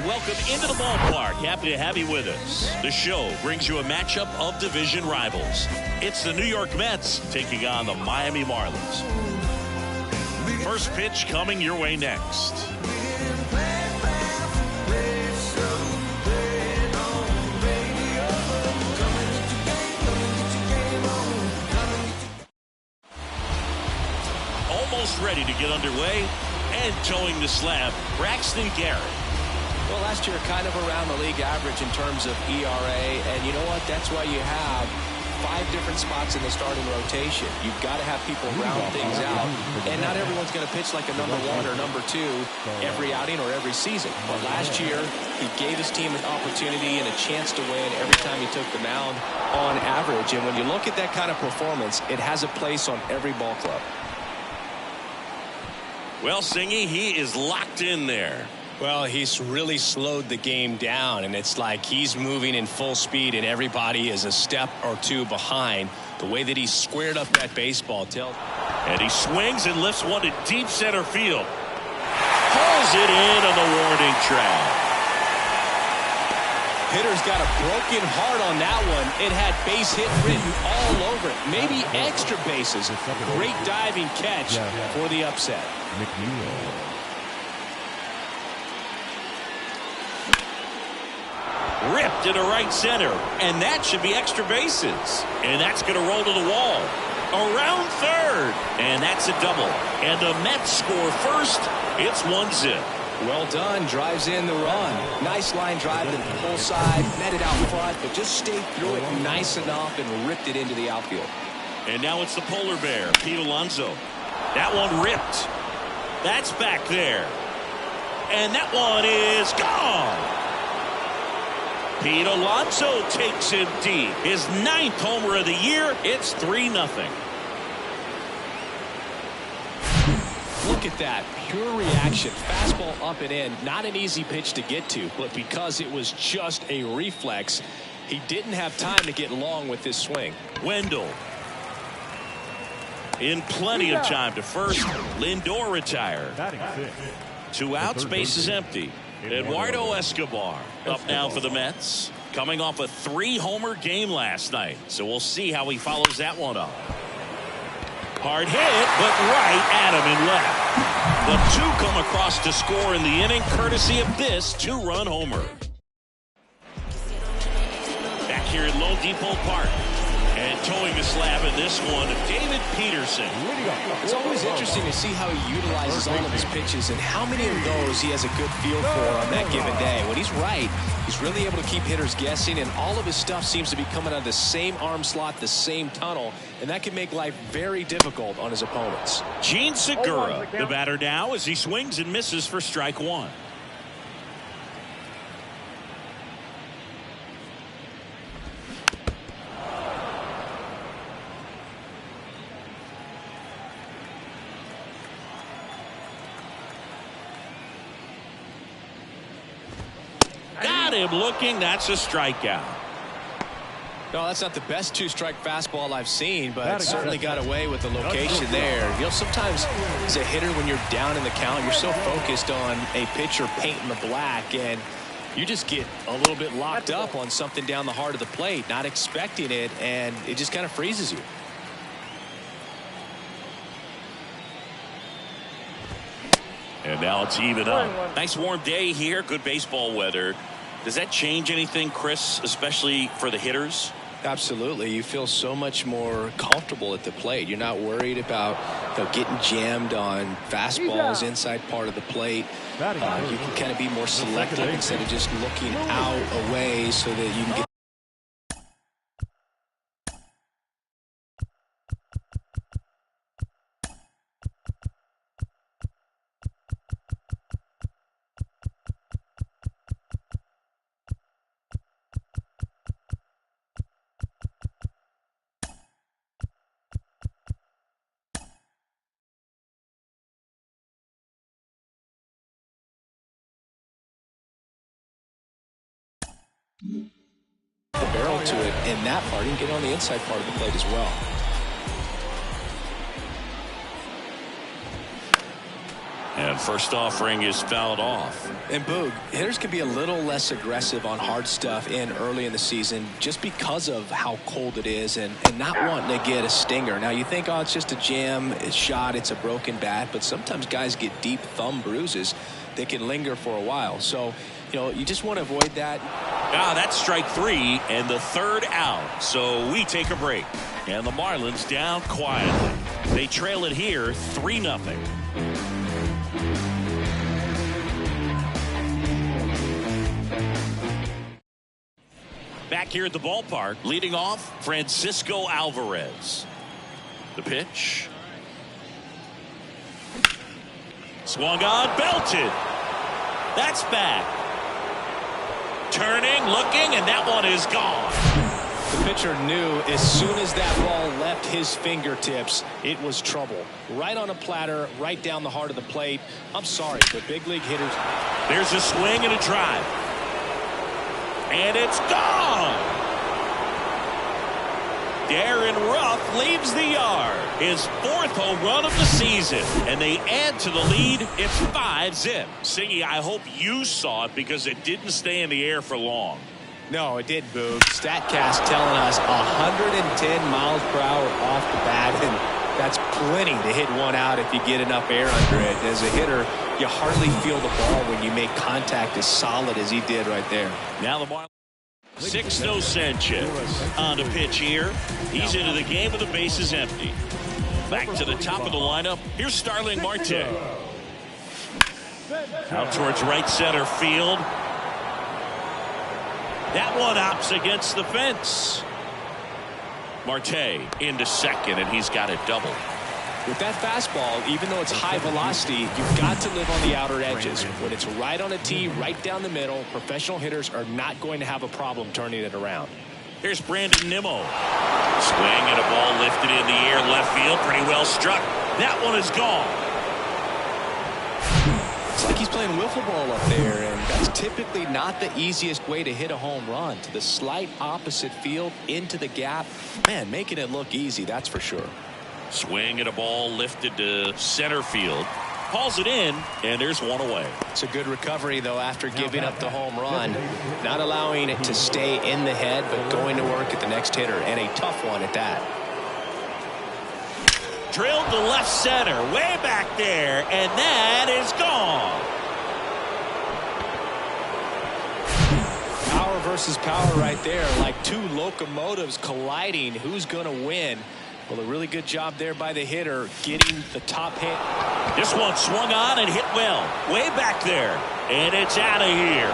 welcome into the ballpark. Happy to have you with us. The show brings you a matchup of division rivals. It's the New York Mets taking on the Miami Marlins. First pitch coming your way next. Almost ready to get underway and towing the slab, Braxton Garrett. Well, last year kind of around the league average in terms of ERA, and you know what? That's why you have 5 different spots in the starting rotation. You've got to have people round things out, and not everyone's going to pitch like a number 1 or number 2 every outing or every season. But last year, he gave his team an opportunity and a chance to win every time he took the mound on average. And when you look at that kind of performance, it has a place on every ball club. Well, Singy, he is locked in there. Well, he's really slowed the game down, and it's like he's moving in full speed, and everybody is a step or 2 behind. The way that he squared up that baseball tells. And he swings and lifts one to deep center field. Pulls it in on the warning track. Hitter's got a broken heart on that one. It had base hit written all over it. Maybe extra bases. Great diving catch for the upset. Ripped into right center, and that should be extra bases. And that's going to roll to the wall. Around third, and that's a double. And the Mets score first. It's 1-0. Well done. Drives in the run. Nice line drive to the pull side. Met it out front, but just stayed through it nice enough and ripped it into the outfield. And now it's the polar bear, Pete Alonso. That one ripped. That's back there. And that one is gone. Pete Alonso takes him deep. His 9th homer of the year. It's 3-0. Look at that. Pure reaction. Fastball up and in. Not an easy pitch to get to, but because it was just a reflex, he didn't have time to get long with this swing. Wendell. In plenty of time to first. Lindor retired. 2 outs, base is empty. Eduardo Escobar up now for the Mets. Coming off a 3-homer game last night. So we'll see how he follows that one up. Hard hit, but right at him and left. The 2 come across to score in the inning, courtesy of this 2-run homer. Back here at Lone Depot Park. And towing the slab in this one, David Peterson. It's always interesting to see how he utilizes all of his pitches and how many of those he has a good feel for on that given day. When he's right, he's really able to keep hitters guessing, and all of his stuff seems to be coming out of the same arm slot, the same tunnel, and that can make life very difficult on his opponents. Gene Segura, the batter now, as he swings and misses for strike 1. Him looking, that's a strikeout. No, that's not the best 2-strike fastball I've seen, but certainly got away with the location there. You know, sometimes as a hitter, when you're down in the count, you're so focused on a pitcher painting the black, and you just get a little bit locked up on something down the heart of the plate, not expecting it, and it just kind of freezes you. And now it's even up. Nice warm day here, good baseball weather. Does that change anything, Chris, especially for the hitters? Absolutely. You feel so much more comfortable at the plate. You're not worried about getting jammed on fastballs inside part of the plate. You can kind of be more selective instead of just looking out away so that you can get. The barrel to it in that part. You can get on the inside part of the plate as well. And first offering is fouled off. And Boog, hitters can be a little less aggressive on hard stuff early in the season just because of how cold it is and not wanting to get a stinger. Now you think, oh, it's just a jam, it's shot, it's a broken bat, but sometimes guys get deep thumb bruises that can linger for a while. So, you know, you just want to avoid that. Ah, that's strike 3 and the third out. So we take a break. And the Marlins down quietly. They trail it here 3-0. Back here at the ballpark, leading off, Francisco Alvarez. The pitch. Swung on, belted. That's back. Turning, looking, and that one is gone. The pitcher knew as soon as that ball left his fingertips, it was trouble. Right on a platter, right down the heart of the plate. I'm sorry, but big league hitters. There's a swing and a drive. And it's gone. Darren Ruff leaves the yard. His 4th home run of the season. And they add to the lead. It's 5-0. Singy, I hope you saw it because it didn't stay in the air for long. No, it didn't, Boog. StatCast telling us 110 miles per hour off the bat, and that's plenty to hit one out if you get enough air under it. As a hitter, you hardly feel the ball when you make contact as solid as he did right there. Now the Marlins. Sixto Sanchez on the pitch here. He's into the game with the bases empty. Back to the top of the lineup. Here's Starling Marte. Out towards right center field. That one opts against the fence. Marte into second, and he's got it double. With that fastball, even though it's high velocity, you've got to live on the outer edges. When it's right on a tee, right down the middle, professional hitters are not going to have a problem turning it around. Here's Brandon Nimmo. Swing and a ball lifted in the air, left field, pretty well struck. That one is gone. It's like he's playing wiffle ball up there, and that's typically not the easiest way to hit a home run. To the slight opposite field, into the gap. Man, making it look easy, that's for sure. Swing and a ball lifted to center field. Calls it in, and there's one away. It's a good recovery, though, after giving up the home run. Not allowing it to stay in the head, but going to work at the next hitter, and a tough one at that. Drilled to left center, way back there, and that is gone. Power versus power right there, like two locomotives colliding. Who's going to win? Well, a really good job there by the hitter, getting the top hit. This one swung on and hit well. Way back there. And it's out of here.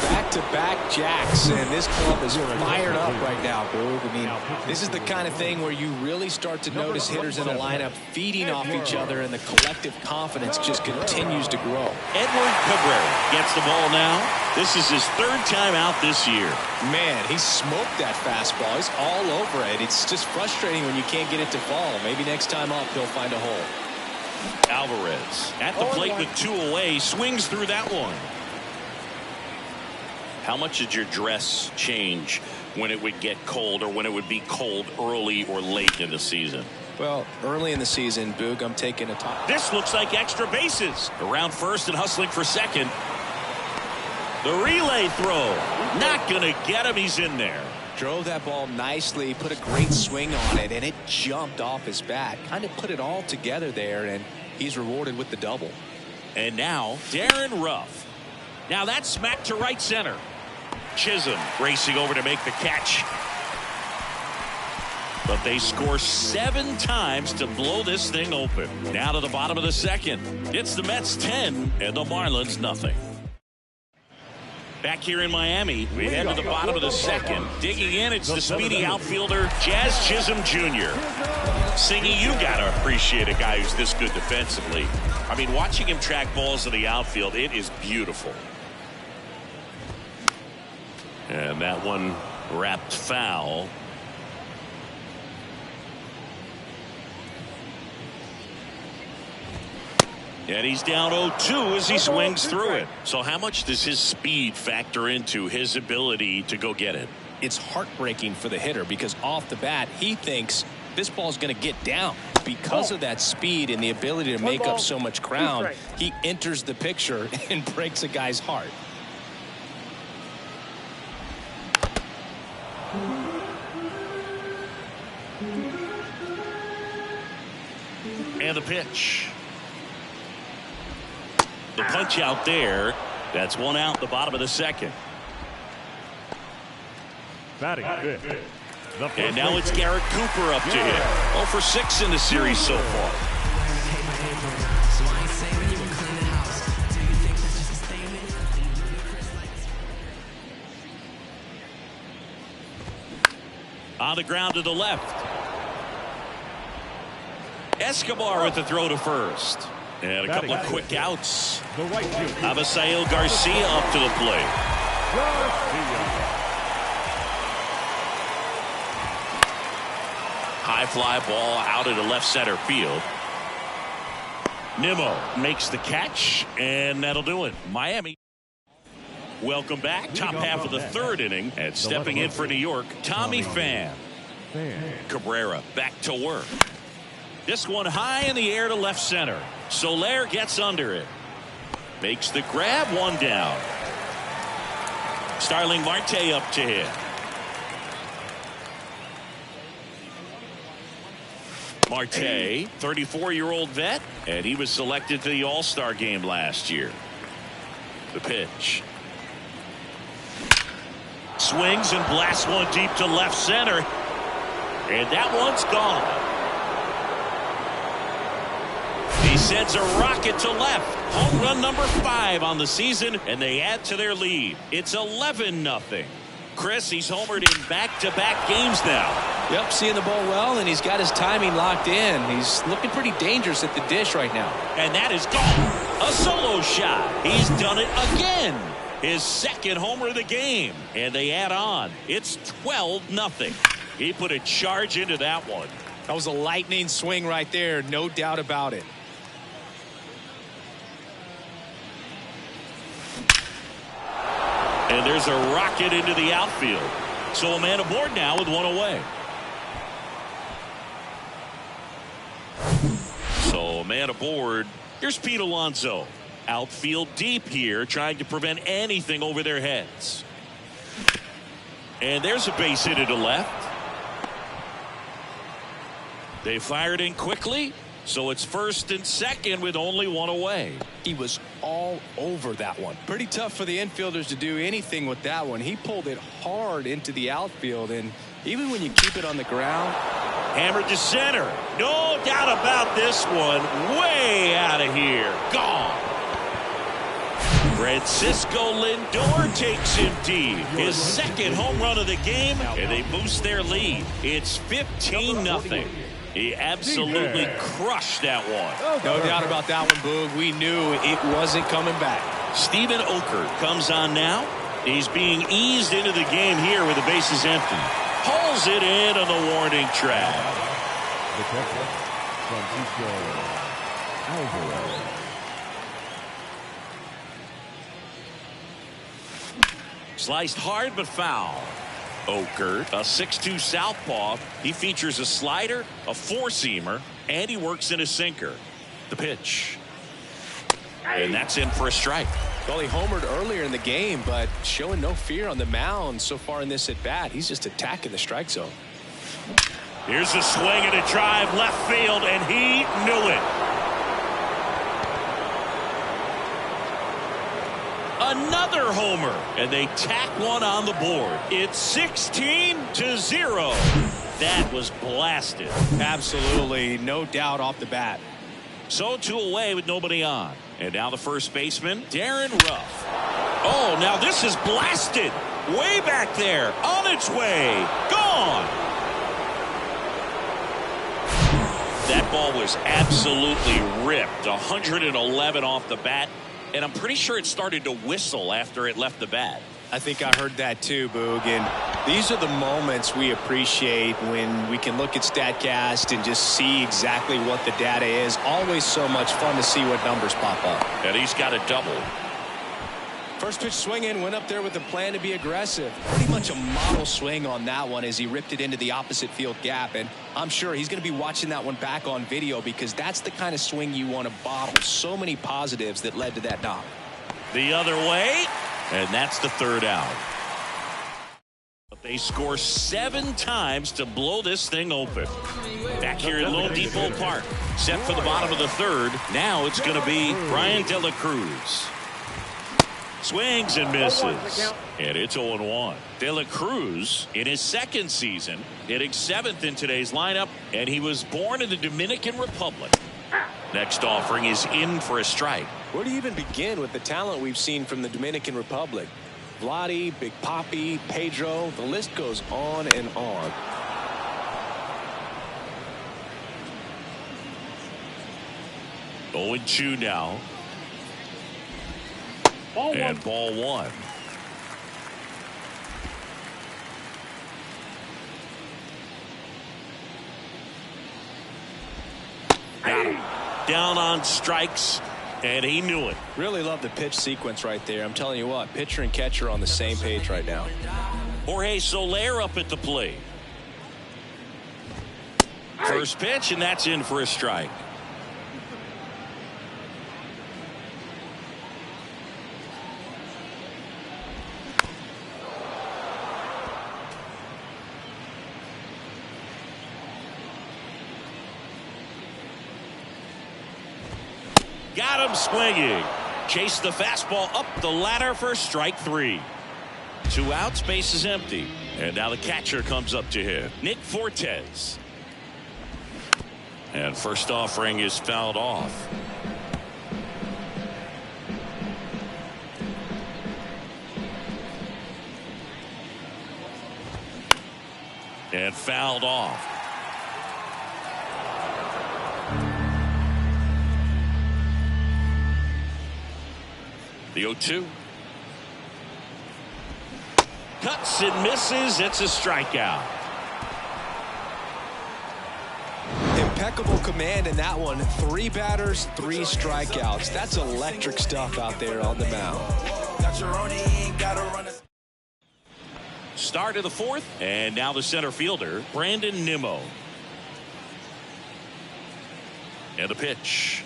Back-to-back jacks, and this club is fired up right now, Boog. I mean, this is the kind of thing where you really start to notice hitters in the lineup feeding off each other, and the collective confidence just continues to grow. Edward Cabrera gets the ball now. This is his 3rd time out this year. Man, he smoked that fastball. He's all over it. It's just frustrating when you can't get it to fall. Maybe next time up he'll find a hole. Alvarez at the plate with 2 away, swings through that one. How much did your dress change when it would get cold, or when it would be cold early or late in the season? Well, early in the season, Boog, I'm taking a top. This looks like extra bases. Around first and hustling for second. The relay throw. Not going to get him. He's in there. Drove that ball nicely, put a great swing on it, and it jumped off his bat. Kind of put it all together there, and he's rewarded with the double. And now, Darren Ruff. Now that's smacked to right center. Chisholm racing over to make the catch. But they score 7 times to blow this thing open. Now to the bottom of the second. It's the Mets 10 and the Marlins nothing. Back here in Miami, we head to the bottom of the second. Digging in, it's the speedy outfielder, Jazz Chisholm Jr. Singy, you got to appreciate a guy who's this good defensively. I mean, watching him track balls in the outfield, it is beautiful. And that one wrapped foul. And he's down 0-2 as he swings through it. So how much does his speed factor into his ability to go get it? It's heartbreaking for the hitter because off the bat, he thinks this ball's going to get down. Because of that speed and the ability to make up so much ground, he enters the picture and breaks a guy's heart. And the pitch. The punch out there. That's one out, the bottom of the second. Batting fifth. And now it's Garrett Cooper up to hit. 0 for 6 in the series so far. On the ground to the left. Escobar with the throw to first. And a couple of quick outs. Abisail Garcia up to the plate. High fly ball out into left center field. Nimmo makes the catch, and that'll do it. Miami. Welcome back. Top half of the third inning, and stepping in for New York, Tommy Pham. Cabrera back to work. This one high in the air to left center. Soler gets under it. Makes the grab, one down. Starling Marte up to hit. Marte, 34-year-old vet, and he was selected to the All-Star game last year. The pitch. Swings and blasts one deep to left center. And that one's gone. He sends a rocket to left. Home run number 5 on the season, and they add to their lead. It's 11-0. Chris, he's homered in back-to-back games now. Yep, seeing the ball well, and he's got his timing locked in. He's looking pretty dangerous at the dish right now. And that is gone. A solo shot. He's done it again. His second homer of the game. And they add on. It's 12-0. He put a charge into that one. That was a lightning swing right there, no doubt about it. And there's a rocket into the outfield. So a man aboard now with one away. So a man aboard. Here's Pete Alonso. Outfield deep here, trying to prevent anything over their heads. And there's a base hit to left. They fired in quickly. So it's first and second with only one away. He was all over that one. Pretty tough for the infielders to do anything with that one. He pulled it hard into the outfield, and even when you keep it on the ground. Hammered to center. No doubt about this one. Way out of here. Gone. Francisco Lindor takes him deep. His second home run of the game, and they boost their lead. It's 15-0. He absolutely crushed that one. No doubt about that one, Boog. We knew it wasn't coming back. Steven Okert comes on now. He's being eased into the game here with the bases empty. Pulls it in on the warning track. The catcher, Francisco Alvarez. Sliced hard but foul. Okert, a 6'2 southpaw. He features a slider, a four-seamer, and he works in a sinker. The pitch. And that's in for a strike. Well, he homered earlier in the game, but showing no fear on the mound so far in this at-bat. He's just attacking the strike zone. Here's a swing and a drive left field, and he knew it. Another homer, and they tack one on the board. It's 16-0. That was blasted. Absolutely, no doubt off the bat. So 2 away with nobody on. And now the first baseman, Darren Ruff. Oh, now this is blasted. Way back there, on its way, gone. That ball was absolutely ripped. 111 off the bat. And I'm pretty sure it started to whistle after it left the bat. I think I heard that too, Boog. And these are the moments we appreciate when we can look at StatCast and just see exactly what the data is. Always so much fun to see what numbers pop up. And he's got a double. First pitch swinging, went up there with a plan to be aggressive. Pretty much a model swing on that one as he ripped it into the opposite field gap. And I'm sure he's going to be watching that one back on video because that's the kind of swing you want to bottle. So many positives that led to that knock. The other way, and that's the third out. But they score 7 times to blow this thing open. Back here at Lone Depot Park, set for the bottom of the third. Now it's going to be Brian De La Cruz. Swings and misses. And it's 0-1. De La Cruz in his second season, hitting 7th in today's lineup, and he was born in the Dominican Republic. Next offering is in for a strike. Where do you even begin with the talent we've seen from the Dominican Republic? Vladdy, Big Papi, Pedro, the list goes on and on. Ball 2 now. And ball 1. Got him. Down on strikes, and he knew it. Really love the pitch sequence right there. I'm telling you what, pitcher and catcher on the same page right now. Jorge Soler up at the plate. First pitch, and that's in for a strike. Got him swinging. Chase the fastball up the ladder for strike 3. 2 outs, base is empty. And now the catcher comes up to hit. Nick Fortes. And first offering is fouled off. And fouled off. The 0-2. Cuts and misses. It's a strikeout. Impeccable command in that one. 3 batters, 3 strikeouts. That's electric stuff out there on the mound. Start of the 4th, and now the center fielder, Brandon Nimmo. And the pitch.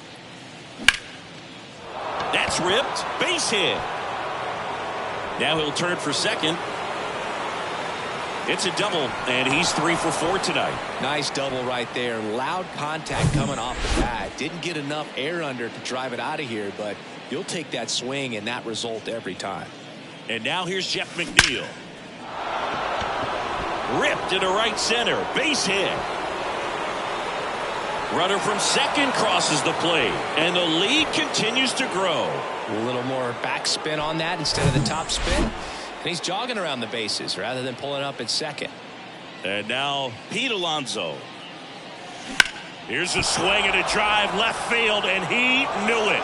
That's ripped. Base hit. Now he'll turn for second. It's a double, and he's 3 for 4 tonight. Nice double right there. Loud contact coming off the bat. Didn't get enough air under to drive it out of here, but you'll take that swing and that result every time. And now here's Jeff McNeil. Ripped into right center. Base hit. Runner from second crosses the plate, and the lead continues to grow. A little more backspin on that instead of the top spin. And he's jogging around the bases rather than pulling up at second. And now Pete Alonso. Here's a swing and a drive left field, and he knew it.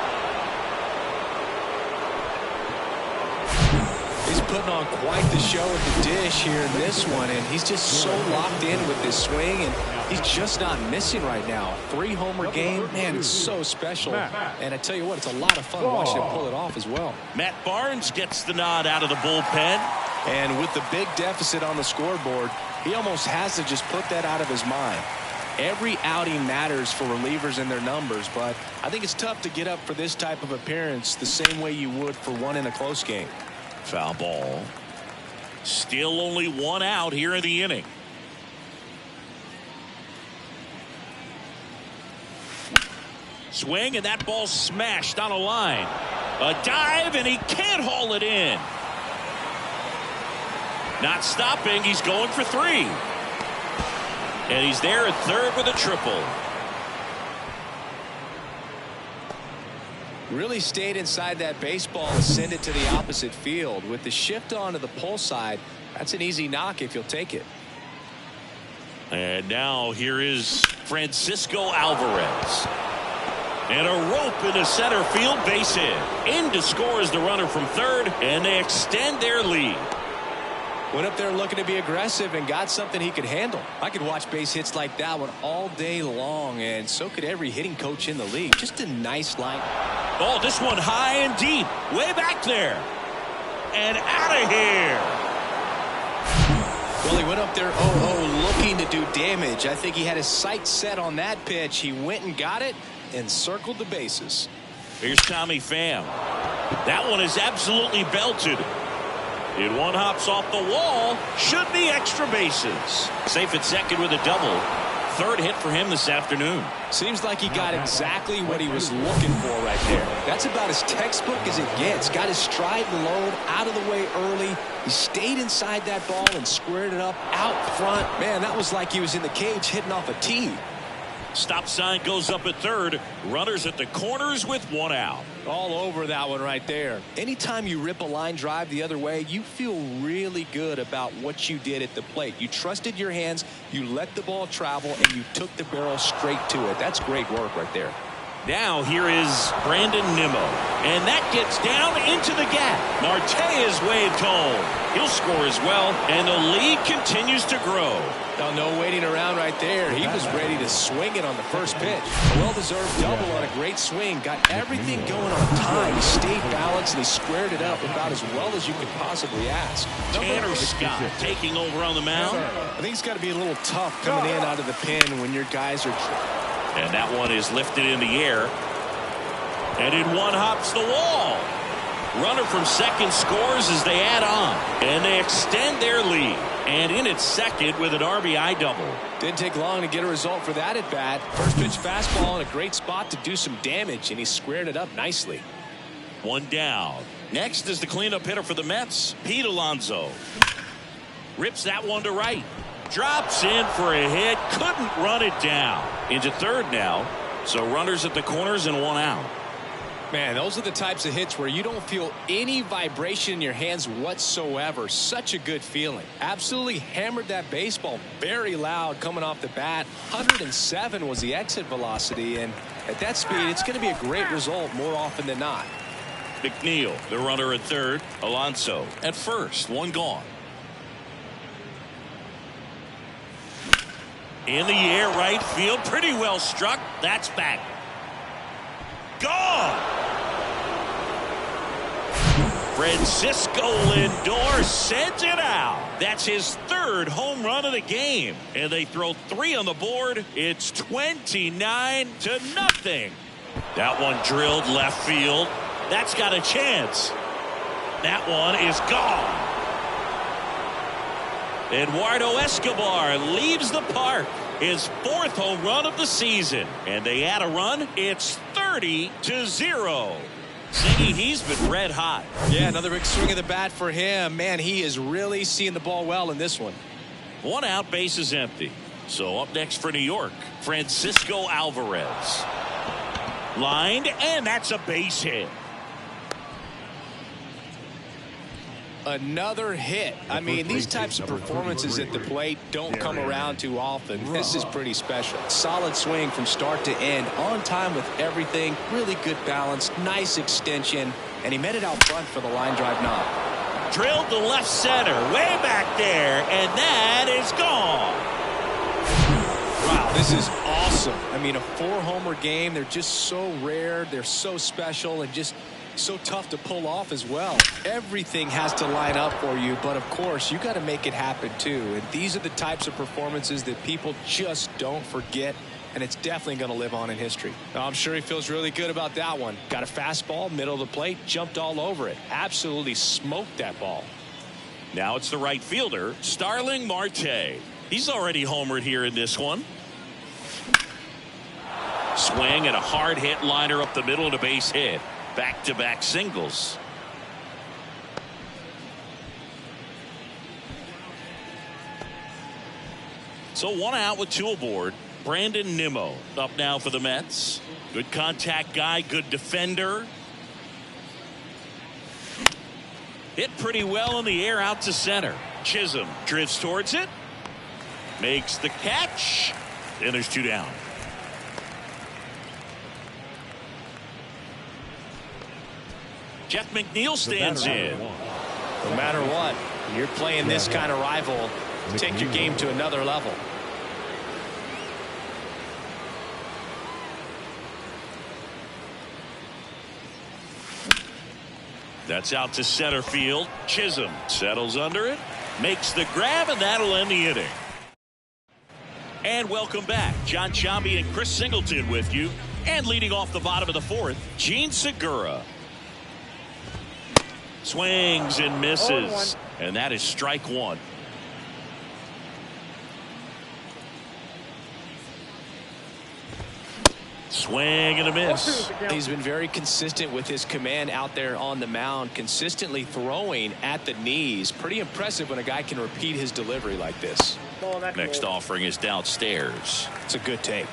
He's putting on quite the show at the dish here in this one, and he's just so locked in with this swing, and he's just not missing right now. 3-homer game, man, it's so special. And I tell you what, it's a lot of fun watching him pull it off as well. Matt Barnes gets the nod out of the bullpen. And with the big deficit on the scoreboard, he almost has to just put that out of his mind. Every outing matters for relievers and their numbers, but I think it's tough to get up for this type of appearance the same way you would for one in a close game. Foul ball. Still only 1 out here in the inning. Swing, and that ball smashed on a line. A dive, and he can't haul it in. Not stopping. He's going for 3. And he's there at third with a triple. Really stayed inside that baseball and send it to the opposite field. With the shift onto the pull side, that's an easy knock if you'll take it. And now here is Francisco Alvarez. And a rope into center field, base hit. In to score is the runner from third, and they extend their lead. Went up there looking to be aggressive and got something he could handle. I could watch base hits like that one all day long, and so could every hitting coach in the league. Just a nice line. Oh, this one high and deep. Way back there. and out of here. Well, he went up there 0-0 looking to do damage. I think he had his sights set on that pitch. He went and got it and circled the bases. Here's Tommy Pham. That one is absolutely belted. It one hops off the wall. Should be extra bases. Safe at second with a double. Third hit for him this afternoon. Seems like he got exactly what he was looking for right there. That's about as textbook as it gets. Got his stride and load out of the way early. He stayed inside that ball and squared it up out front. Man, that was like he was in the cage hitting off a tee. Stop sign goes up at third. Runners at the corners with one out. All over that one right there. Anytime you rip a line drive the other way, you feel really good about what you did at the plate. You trusted your hands, you let the ball travel, and you took the barrel straight to it. That's great work right there. Now here is Brandon Nimmo. And that gets down into the gap. Marte is waved home. He'll score as well, and the lead continues to grow. Now, no waiting around right there. He was ready to swing it on the first pitch. Well-deserved double on a great swing. Got everything going on time. He stayed balanced, and he squared it up about as well as you could possibly ask. Tanner Scott taking over on the mound. I think it's got to be a little tough coming in out of the pen when your guys are... And that one is lifted in the air. And it one hops the wall. Runner from second scores as they add on. And they extend their lead. And in at second with an RBI double. Didn't take long to get a result for that at bat. First pitch fastball in a great spot to do some damage, and he squared it up nicely. One down. Next is the cleanup hitter for the Mets, Pete Alonso. Rips that one to right. Drops in for a hit. Couldn't run it down. Into third now. So runners at the corners and one out. Man, those are the types of hits where you don't feel any vibration in your hands whatsoever. Such a good feeling. Absolutely hammered that baseball very loud coming off the bat. 107 was the exit velocity, and at that speed, it's going to be a great result more often than not. McNeil, the runner at third. Alonso at first. One gone. In the air, right field. Pretty well struck. That's back. Gone. Francisco Lindor sends it out. That's his third home run of the game. And they throw 3 on the board. It's 29-0. That one drilled left field. That's got a chance. That one is gone. Eduardo Escobar leaves the park. His 4th home run of the season. And they add a run. It's 30-0. Ziggy, he's been red hot. Yeah, another big swing of the bat for him. Man, he is really seeing the ball well in this one. One out, base is empty. So up next for New York, Francisco Alvarez. Lined, and that's a base hit. Another hit. I mean, these types of performances at the plate don't come around too often. This is pretty special. Solid swing from start to end. On time with everything. Really good balance. Nice extension. And he met it out front for the line drive knob. Drilled to left center. Way back there. And that is gone. Wow, this is awesome. I mean, a 4-homer game. They're just so rare. They're so special and just so tough to pull off as well. Everything has to line up for you, but of course you got to make it happen too. And these are the types of performances that people just don't forget, and it's definitely going to live on in history. I'm sure he feels really good about that one. Got a fastball, middle of the plate, jumped all over it. Absolutely smoked that ball. Now it's the right fielder, Starling Marte. He's already homered here in this one. Swing and a hard hit liner up the middle and a base hit. Back-to-back singles. So one out with 2 aboard. Brandon Nimmo up now for the Mets. Good contact guy, good defender. Hit pretty well in the air out to center. Chisholm drifts towards it. Makes the catch. And there's 2 down. Jeff McNeil stands in. No matter what, you're playing this kind of rival, take your game to another level. That's out to center field. Chisholm settles under it, makes the grab, and that'll end the inning. And welcome back. John Sciambi and Chris Singleton with you. And leading off the bottom of the fourth, Gene Segura. Swings and misses. And that is strike one. Swing and a miss. He's been very consistent with his command out there on the mound, consistently throwing at the knees. Pretty impressive when a guy can repeat his delivery like this. Next offering is downstairs. It's a good take.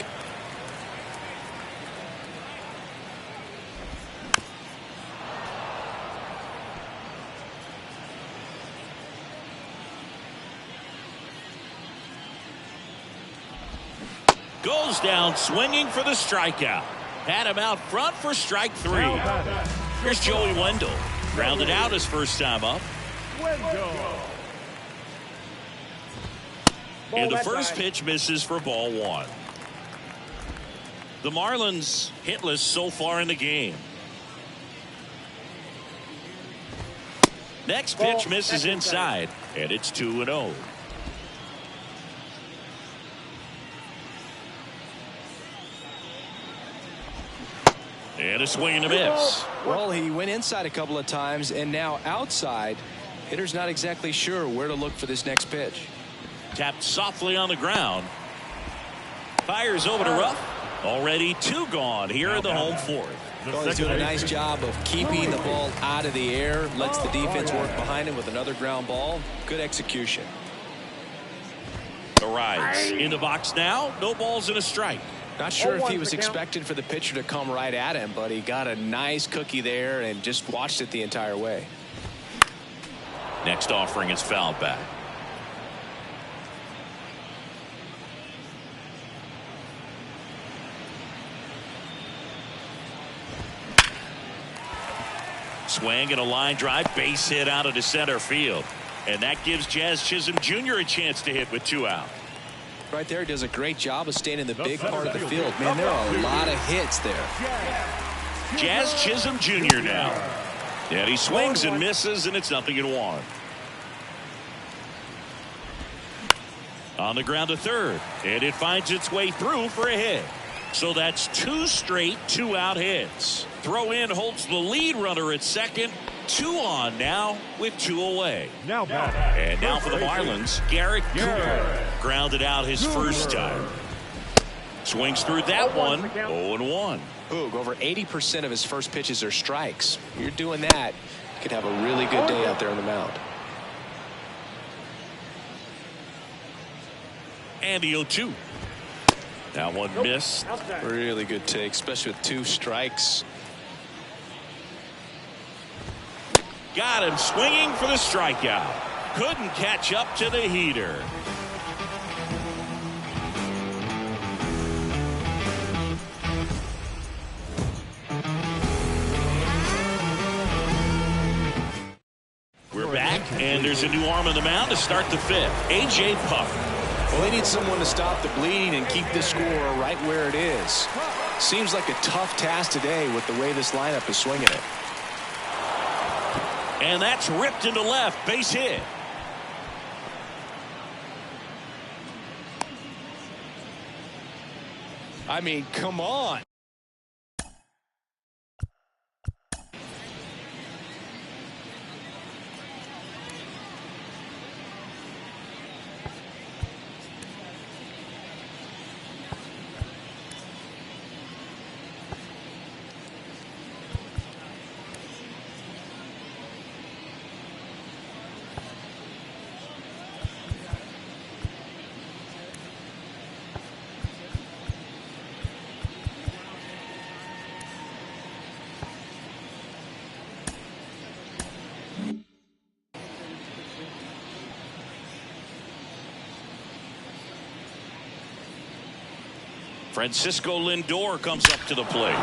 Goes down swinging for the strikeout. Had him out front for strike three. Here's Joey Wendell. Grounded out his first time up. And the first pitch misses for ball one. The Marlins hitless so far in the game. Next pitch misses inside, and it's 2-0. And a swing and a miss. Well, he went inside a couple of times, and now outside. Hitter's not exactly sure where to look for this next pitch. Tapped softly on the ground. Fires over to Ruff. Already two gone here in the home fourth. Well, he's doing a nice job of keeping the ball out of the air. Lets the defense work behind him with another ground ball. Good execution. The rise in the box now. No balls and a strike. Not sure if he was expecting for the pitcher to come right at him, but he got a nice cookie there and just watched it the entire way. Next offering is fouled back. Swing and a line drive, base hit out of the center field. And that gives Jazz Chisholm Jr. a chance to hit with two out. Right there, does a great job of staying in the big part of the field. Man, there are a lot of hits there. Jazz Chisholm Jr. now. And he swings and misses, and it's 0-1. On the ground to third, and it finds its way through for a hit. So that's two straight two-out hits. Throw in holds the lead runner at second. Two on now with two away. And now for the Marlins, Garrett Cooper. Grounded out his first time. Swings through that one. 0-1. Boog, over 80% of his first pitches are strikes. You're doing that, you could have a really good day out there on the mound. And the 0-2. That one missed. Really good take, especially with two strikes. Got him swinging for the strikeout. Couldn't catch up to the heater. We're back, and there's a new arm on the mound to start the fifth. A.J. Puck. Well, they need someone to stop the bleeding and keep the score right where it is. Seems like a tough task today with the way this lineup is swinging it. And that's ripped into left, base hit. I mean, come on. Francisco Lindor comes up to the plate.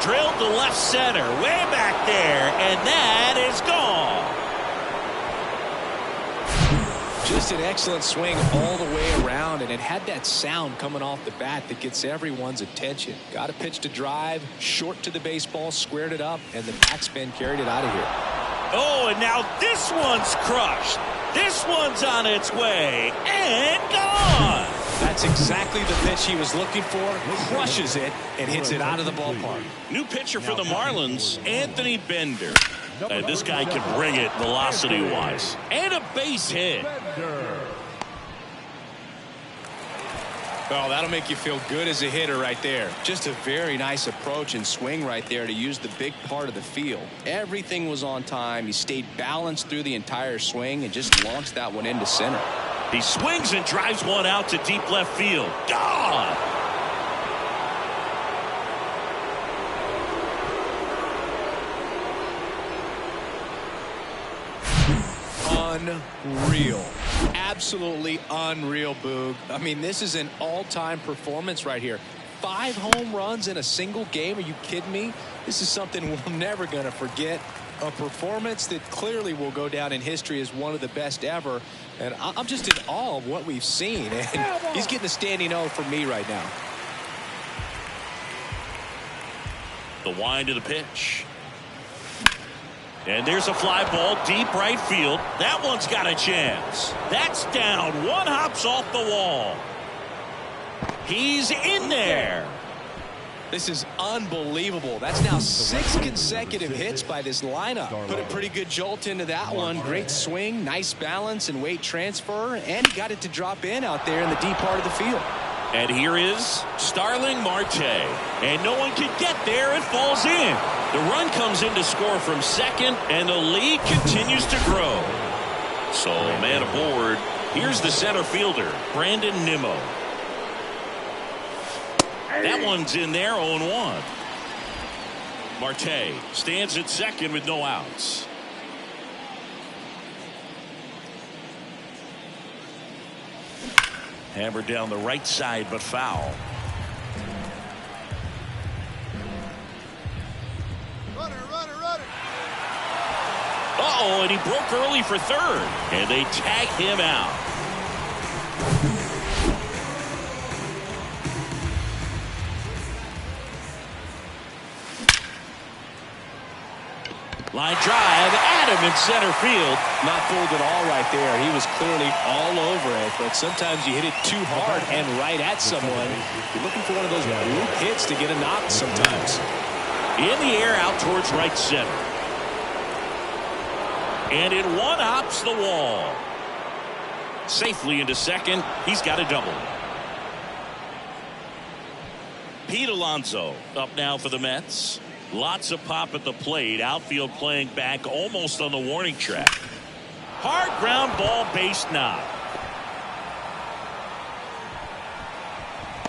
Drilled to left center, way back there, and that is gone. Just an excellent swing all the way around. ground, and it had that sound coming off the bat that gets everyone's attention. Got a pitch to drive, short to the baseball, squared it up, and the backspin carried it out of here. Oh, and now this one's crushed. This one's on its way and gone. That's exactly the pitch he was looking for. Crushes it and hits it out of the ballpark. New pitcher for the Marlins, Anthony Bender. And this guy can bring it velocity-wise. And a base hit. Well, that'll make you feel good as a hitter right there. Just a very nice approach and swing right there to use the big part of the field. Everything was on time. He stayed balanced through the entire swing and just launched that one into center. He swings and drives one out to deep left field. Gone! Unreal. Absolutely unreal, Boog. I mean, this is an all-time performance right here. 5 home runs in a single game. Are you kidding me? This is something we're never going to forget. A performance that clearly will go down in history as one of the best ever. And I'm just in awe of what we've seen. And he's getting a standing O from me right now. The wind of the pitch. And there's a fly ball deep right field. That one's got a chance. That's down. One hops off the wall. He's in there. This is unbelievable. That's now 6 consecutive hits by this lineup. Put a pretty good jolt into that one. Great swing, nice balance and weight transfer, and he got it to drop in out there in the deep part of the field. And here is Starling Marte. And no one can get there. It falls in. The run comes in to score from second, and the lead continues to grow. So, man aboard. Here's the center fielder, Brandon Nimmo. That one's in there, 0-1. Marte stands at second with no outs. Hammered down the right side, but foul. Runner, runner, runner. Uh-oh, and he broke early for third. And they tag him out. Line drive, Adam in center field. Not fooled at all right there. He was clearly all over it, but sometimes you hit it too hard and right at someone. You're looking for one of those group hits to get a knock sometimes. In the air out towards right center. And it one-hops the wall. Safely into second. He's got a double. Pete Alonso up now for the Mets. Lots of pop at the plate. Outfield playing back almost on the warning track. Hard ground ball, base knock.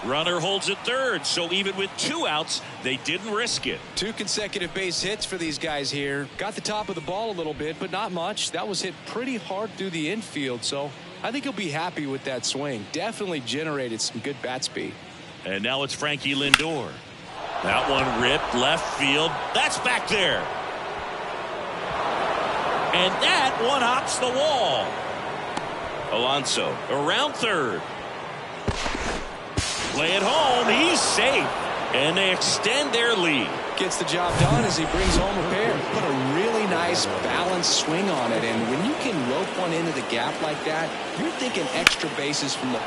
Runner holds at third, so even with 2 outs, they didn't risk it. 2 consecutive base hits for these guys here. Got the top of the ball a little bit, but not much. That was hit pretty hard through the infield, so I think he'll be happy with that swing. Definitely generated some good bat speed. And now it's Frankie Lindor. That one ripped left field. That's back there. And that one hops the wall. Alonso around third. Play it home. He's safe. And they extend their lead. Gets the job done as he brings home a pair. Put a really nice balanced swing on it. And when you can rope one into the gap like that, you're thinking extra bases from the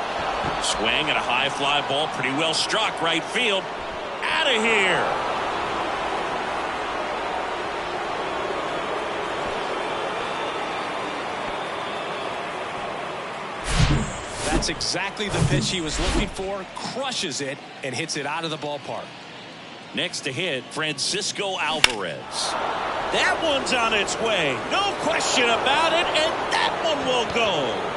swing and a high fly ball. Pretty well struck right field. Out of here. That's exactly the pitch he was looking for. Crushes it and hits it out of the ballpark. Next to hit, Francisco Alvarez. That one's on its way. No question about it, and that one will go.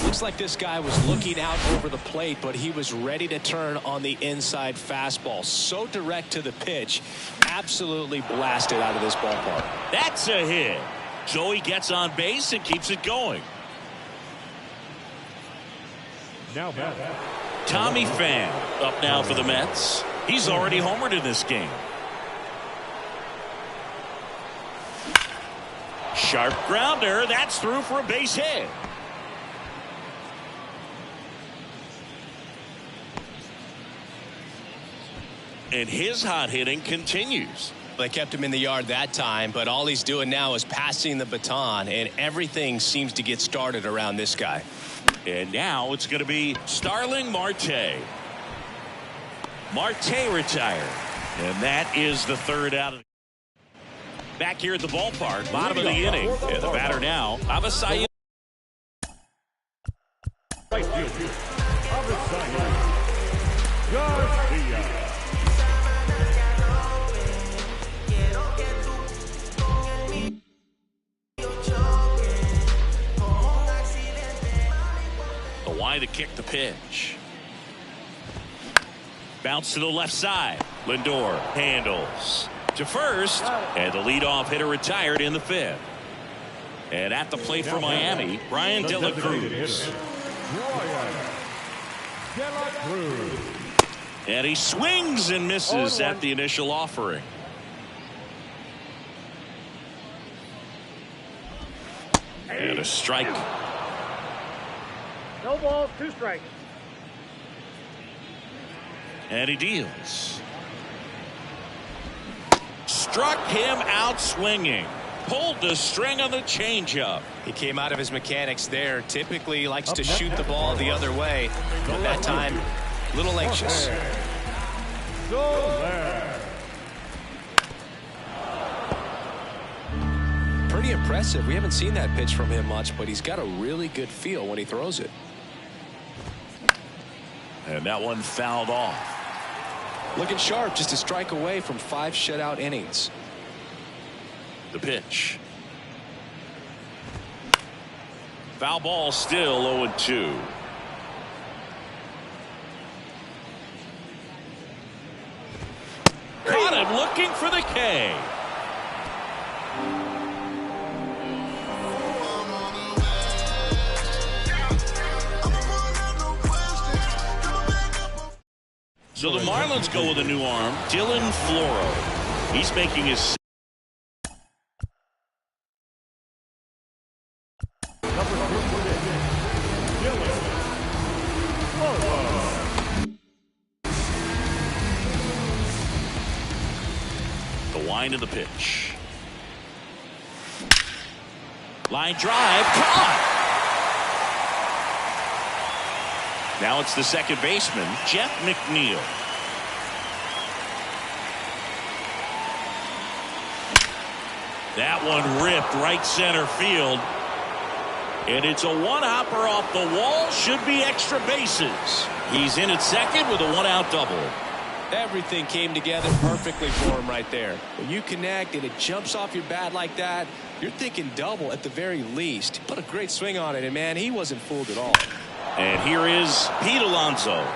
Looks like this guy was looking out over the plate, but he was ready to turn on the inside fastball. So direct to the pitch. Absolutely blasted out of this ballpark. That's a hit. So he gets on base and keeps it going. Now back. Tommy Pham up now for the Mets. He's already homered in this game. Sharp grounder. That's through for a base hit. And his hot hitting continues. They kept him in the yard that time, but all he's doing now is passing the baton, and everything seems to get started around this guy. And now it's going to be Starling Marte. Marte retired. And that is the third out. Back here at the ballpark, bottom of the inning. And the batter now, Avasai. Right field, Garcia. The wide to kick the pitch. Bounce to the left side. Lindor handles to first, and the leadoff hitter retired in the fifth. And at the plate for Miami, Brian De La Cruz. And he swings and misses at the initial offering. And a strike. No balls, 2 strikes. And he deals. Struck him out swinging. Pulled the string on the changeup. He came out of his mechanics there. Typically he likes to shoot the ball the other way, but that time a little anxious. Pretty impressive. We haven't seen that pitch from him much, but he's got a really good feel when he throws it. And that one fouled off. Looking sharp, just a strike away from 5 shutout innings. The pitch. Foul ball, still 0-2. Caught him looking for the K. So the Marlins go with a new arm, Dylan Floro. He's making his the wind of the pitch. Line drive, caught. Now it's the second baseman, Jeff McNeil. That one ripped right center field. And it's a one-hopper off the wall. Should be extra bases. He's in at second with a one-out double. Everything came together perfectly for him right there. When you connect and it jumps off your bat like that, you're thinking double at the very least. Put a great swing on it, and man, he wasn't fooled at all. And here is Pete Alonso.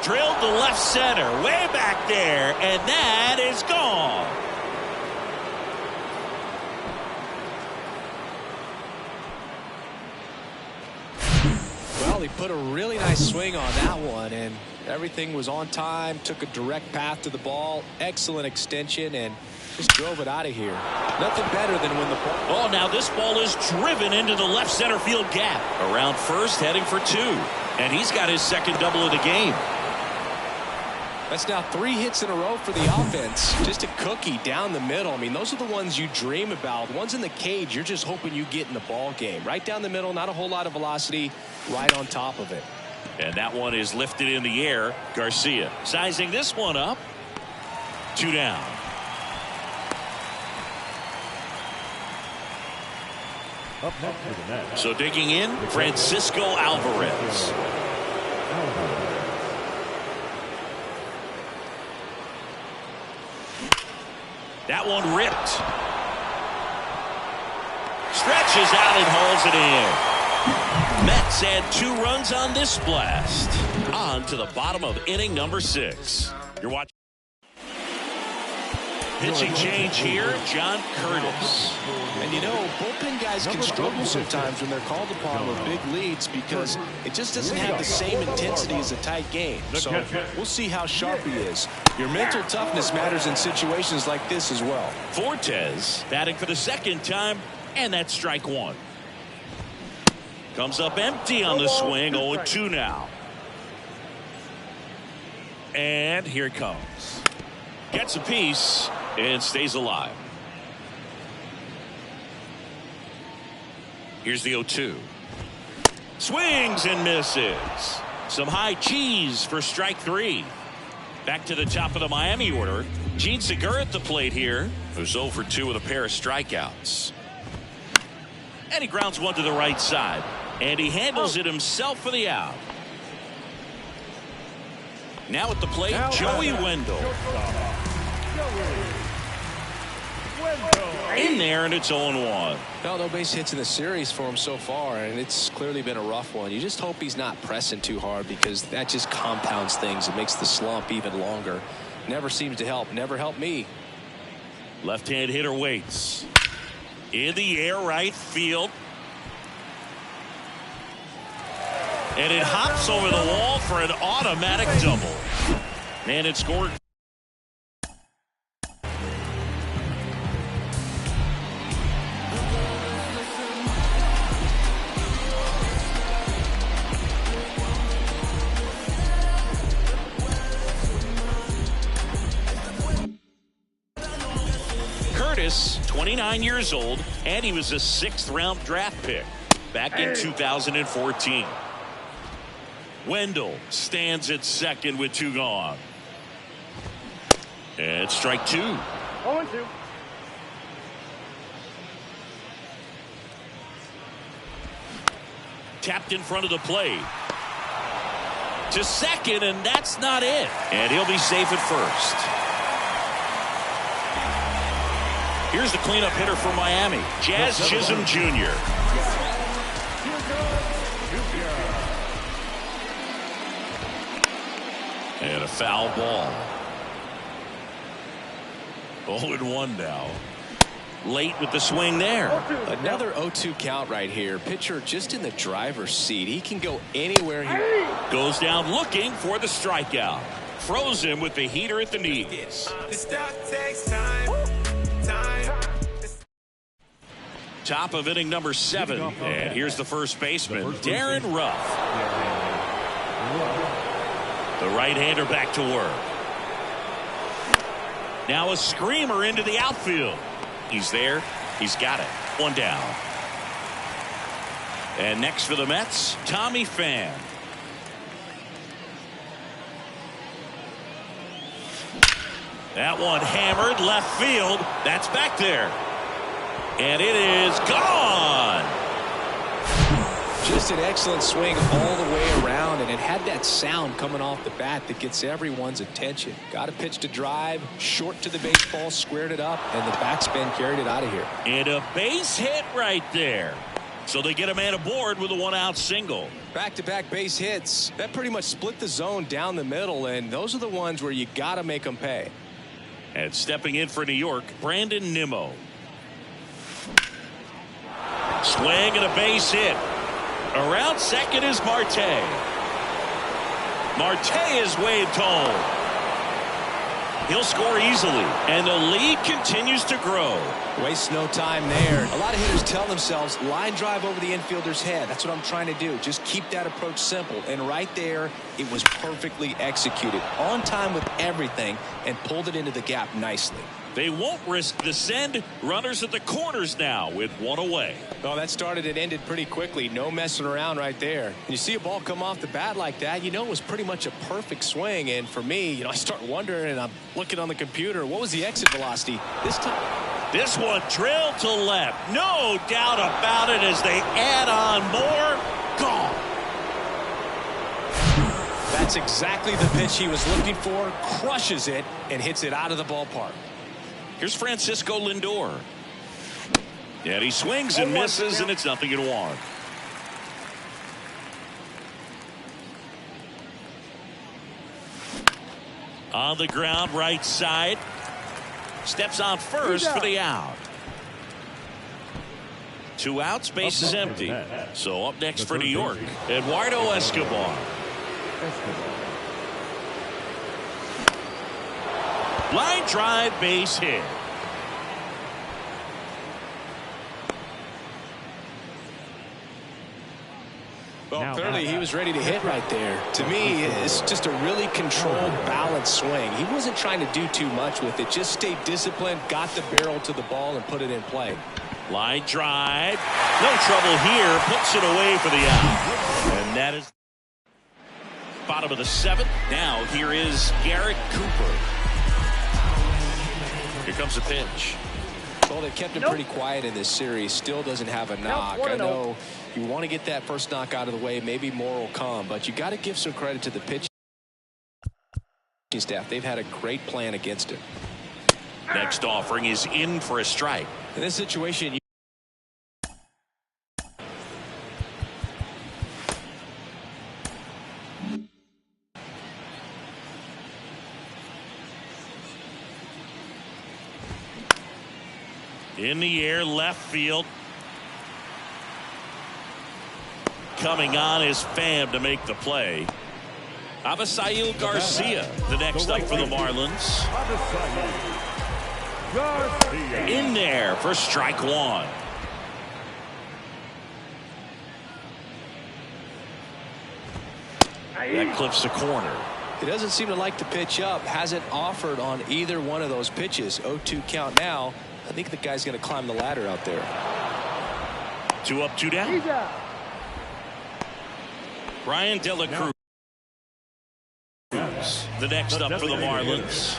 Drilled to left center, way back there, and that is gone. Well, he put a really nice swing on that one, and everything was on time, took a direct path to the ball, excellent extension, and just drove it out of here. Nothing better than when the ball... Oh, now this ball is driven into the left center field gap. Around first, heading for 2. And he's got his second double of the game. That's now 3 hits in a row for the offense. Just a cookie down the middle. I mean, those are the ones you dream about. The ones in the cage, you're just hoping you get in the ball game. Right down the middle, not a whole lot of velocity, right on top of it. And that one is lifted in the air. Garcia sizing this one up. 2 down. Up next for the Mets. So digging in, Francisco Alvarez. That one ripped. Stretches out and hauls it in. Mets add 2 runs on this blast. On to the bottom of inning number 6. You're watching. Pitching change here, John Curtis. And you know, bullpen guys can struggle sometimes when they're called upon with big leads because it just doesn't have the same intensity as a tight game. So we'll see how sharp he is. Your mental toughness matters in situations like this as well. Fortes batting for the second time. And that's strike one. Comes up empty on the swing. 0-2 now. And here it comes. Gets a piece and stays alive. Here's the 0-2. Swings and misses. Some high cheese for strike three. Back to the top of the Miami order. Gene Segura at the plate here, who's 0 for 2 with a pair of strikeouts. And he grounds one to the right side. And he handles it himself for the out. Now at the plate, Joey Wendell. In there, and it's 0-1. No base hits in the series for him so far, and it's clearly been a rough one. You just hope he's not pressing too hard, because that just compounds things. It makes the slump even longer. Never seems to help. Never helped me. Left-hand hitter waits. In the air, right field. And it hops over the wall for an automatic double. And it scored. Curtis, 29 years old, and he was a 6th-round draft pick back in 2014. Wendell stands at second with 2 gone. And strike 2. 0-2. Tapped in front of the plate. To second, and that's not it. And he'll be safe at first. Here's the cleanup hitter for Miami, Jazz Chisholm Jr. And a foul ball. 0-1 now. Late with the swing there. Another 0-2 count right here. Pitcher just in the driver's seat. He can go anywhere he goes down looking for the strikeout. Froze him with the heater at the knees. Top of inning number 7. And here's the first baseman, Darren Ruff. The right-hander back to work. Now a screamer into the outfield. He's there. He's got it. 1 down. And next for the Mets, Tommy Pham. That one hammered left field. That's back there. And it is gone. Just an excellent swing all the way around, and it had that sound coming off the bat that gets everyone's attention. Got a pitch to drive, short to the baseball, squared it up, and the backspin carried it out of here. And a base hit right there. So they get a man aboard with a 1-out single. Back-to-back base hits. That pretty much split the zone down the middle, and those are the ones where you got to make them pay. And stepping in for New York, Brandon Nimmo. Swing and a base hit. Around second is Marte. Marte is waved home. He'll score easily, and the lead continues to grow. Waste no time there. A lot of hitters tell themselves, line drive over the infielder's head. That's what I'm trying to do. Just keep that approach simple. And right there, it was perfectly executed. On time with everything, and pulled it into the gap nicely. They won't risk the send. Runners at the corners now with 1 away. Well, that started and ended pretty quickly. No messing around right there. When you see a ball come off the bat like that, you know it was pretty much a perfect swing. And for me, I start wondering, and I'm looking on the computer, what was the exit velocity this time? This one drilled to left. No doubt about it as they add on more. Gone. That's exactly the pitch he was looking for. Crushes it and hits it out of the ballpark. Here's Francisco Lindor. And he swings and misses, and it's 0-1. On the ground, right side. Steps on first for the out. 2 outs, base is empty. So up next for New York, Eduardo Escobar. Line drive, base hit. Well, Clearly he was ready to hit right there. To me, it's just a really controlled, balanced swing. He wasn't trying to do too much with it. Just stayed disciplined, got the barrel to the ball, and put it in play. Line drive. No trouble here. Puts it away for the out. And that is bottom of the 7th. Now here is Garrett Cooper. Here comes the pitch. Well, they kept him pretty quiet in this series. Still doesn't have a knock. I know you want to get that first knock out of the way. Maybe more will come, but you got to give some credit to the pitching staff. They've had a great plan against him. Next offering is in for a strike. In this situation, in the air, left field. Coming on is Pham to make the play. Avisail Garcia, the next up for the Marlins. In there for strike 1. That clips the corner. he doesn't seem to like to pitch up. Hasn't offered on either one of those pitches. 0-2 count now. I think the guy's going to climb the ladder out there. 2 up, 2 down. Brian De La Cruz, the next up for the Marlins.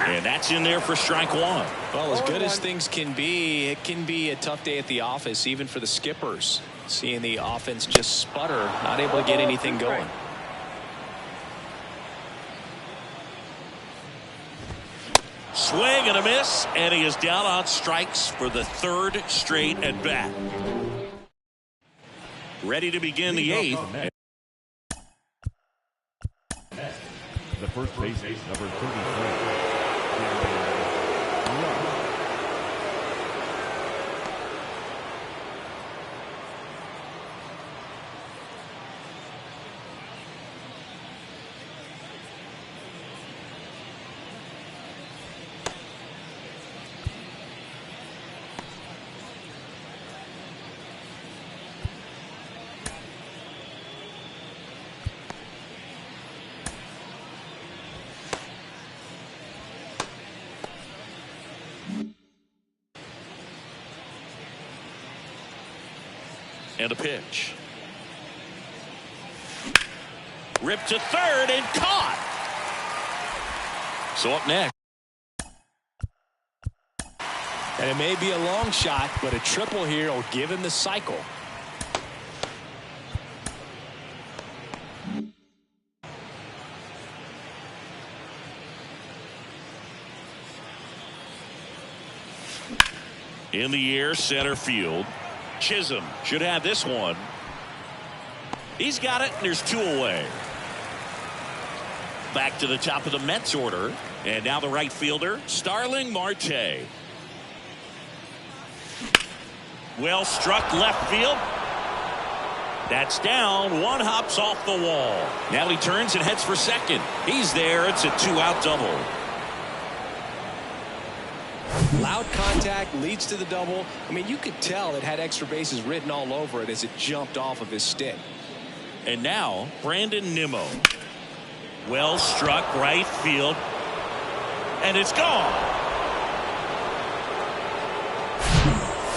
And that's in there for strike 1. Well, as good as things can be, it can be a tough day at the office, even for the skippers. Seeing the offense just sputter, not able to get anything going. Swing and a miss, and he is down on strikes for the 3rd straight at bat. Ready to begin the 8th. The first baseman, number 33. And a pitch. Ripped to 3rd and caught. So up next. And it may be a long shot, but a triple here will give him the cycle. In the air, center field. Chisholm should have this one. He's got it, and there's 2 away. Back to the top of the Mets order. And now the right fielder, Starling Marte. Well struck left field. That's down. 1 hops off the wall. Now he turns and heads for second. He's there. It's a 2-out double. Loud contact leads to the double. I mean, you could tell it had extra bases written all over it as it jumped off of his stick. And now Brandon Nimmo. Well struck right field. And it's gone.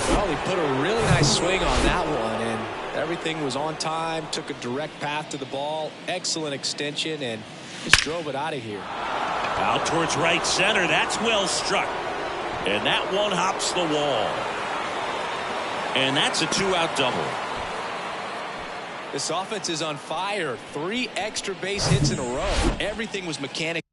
Well, he put a really nice swing on that one, and everything was on time. Took a direct path to the ball. Excellent extension, and just drove it out of here. Out towards right center. That's well struck. And that one hops the wall. And that's a 2-out double. This offense is on fire. 3 extra base hits in a row. Everything was mechanical.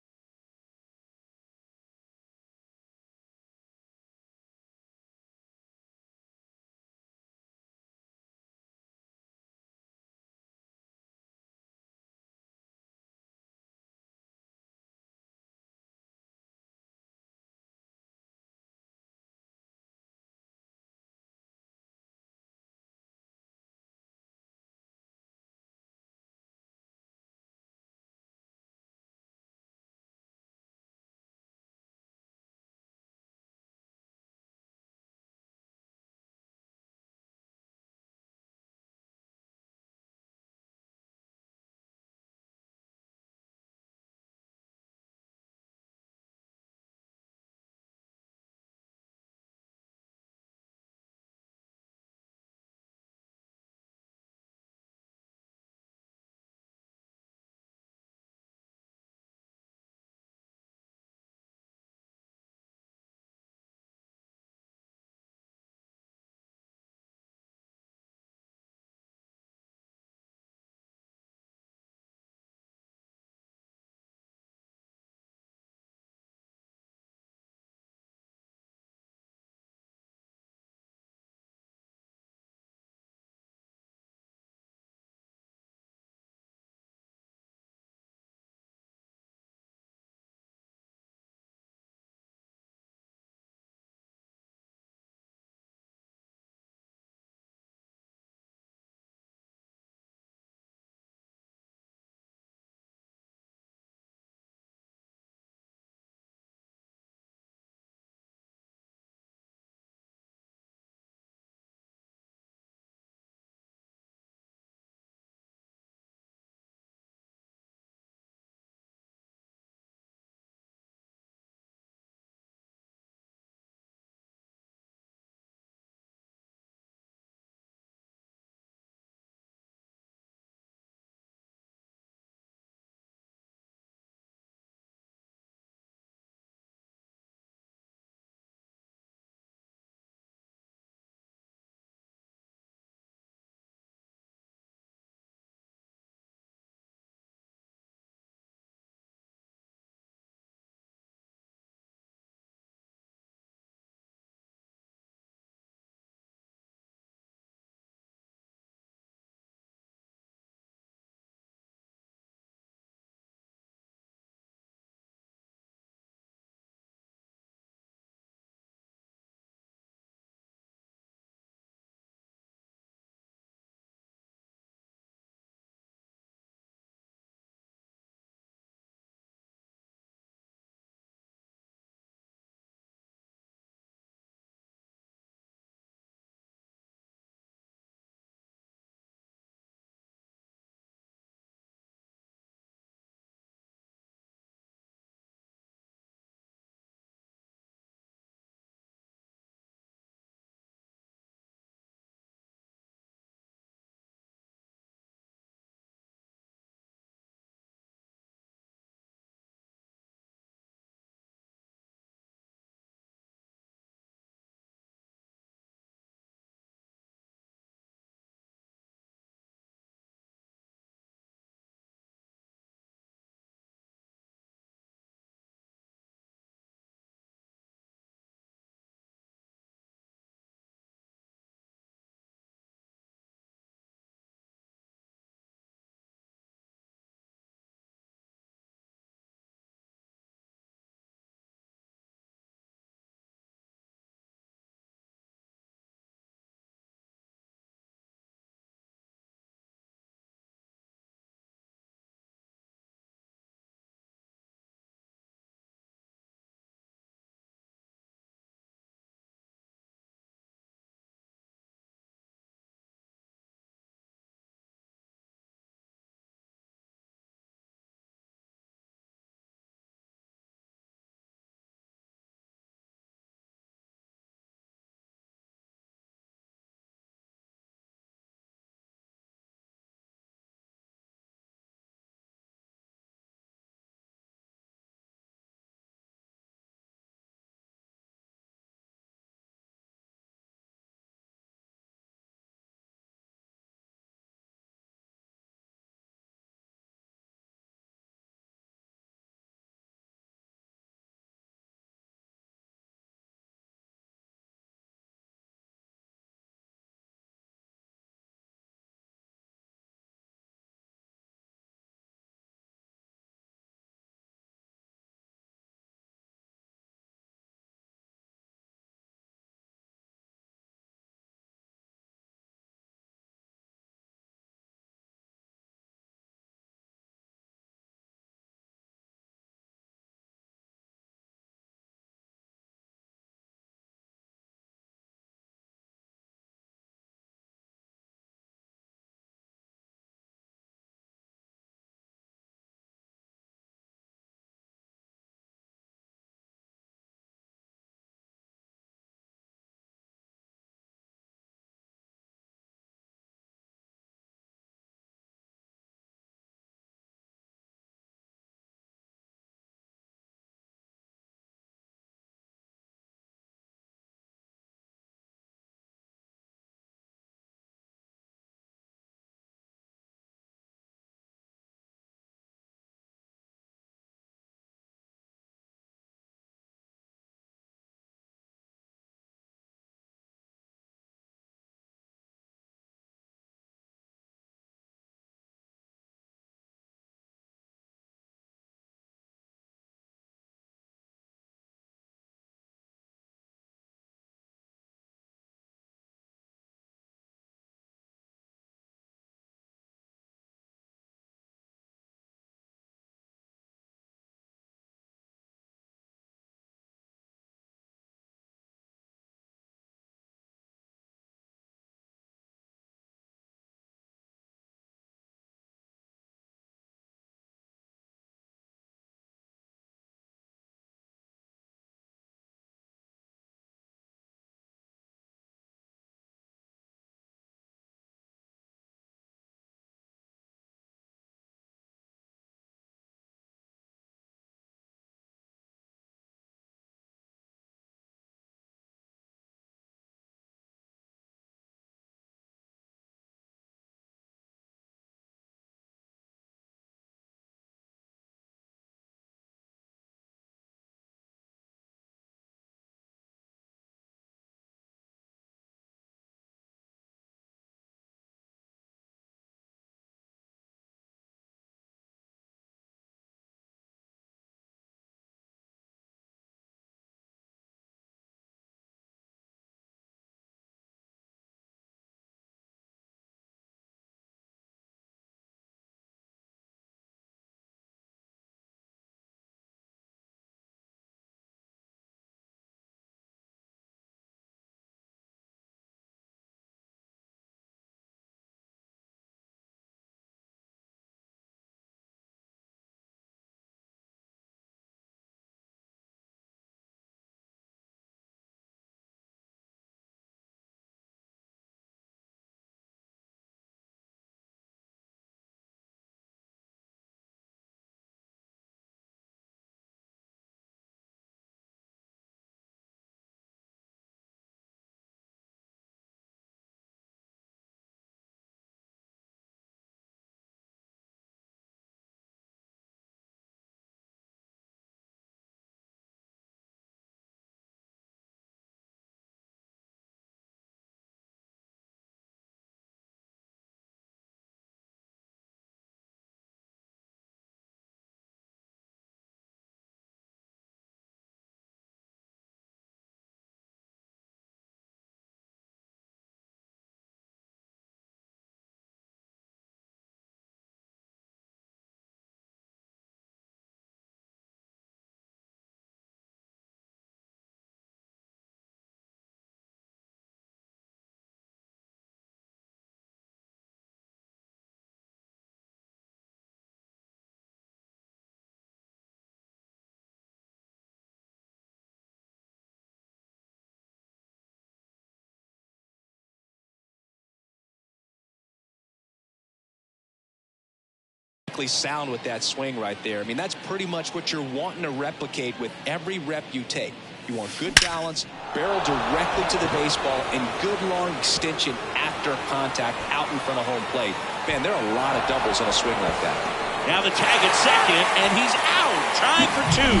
perfectly sound with that swing right there. I mean, that's pretty much what you're wanting to replicate with every rep you take. You want good balance, barrel directly to the baseball, and good long extension after contact out in front of home plate. Man, there are a lot of doubles in a swing like that. Now the tag at second, and he's out, trying for two.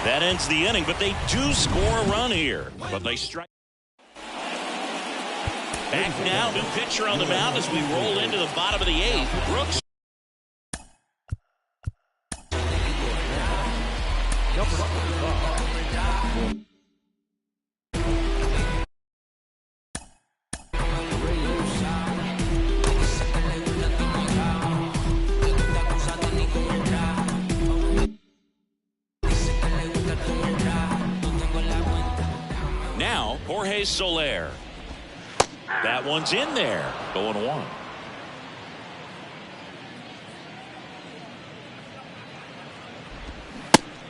That ends the inning, but they do score a run here. But they strike. Back now, new pitcher on the mound as we roll into the bottom of the eighth. Brooks. Now, Jorge Soler. That one's in there. 0-1.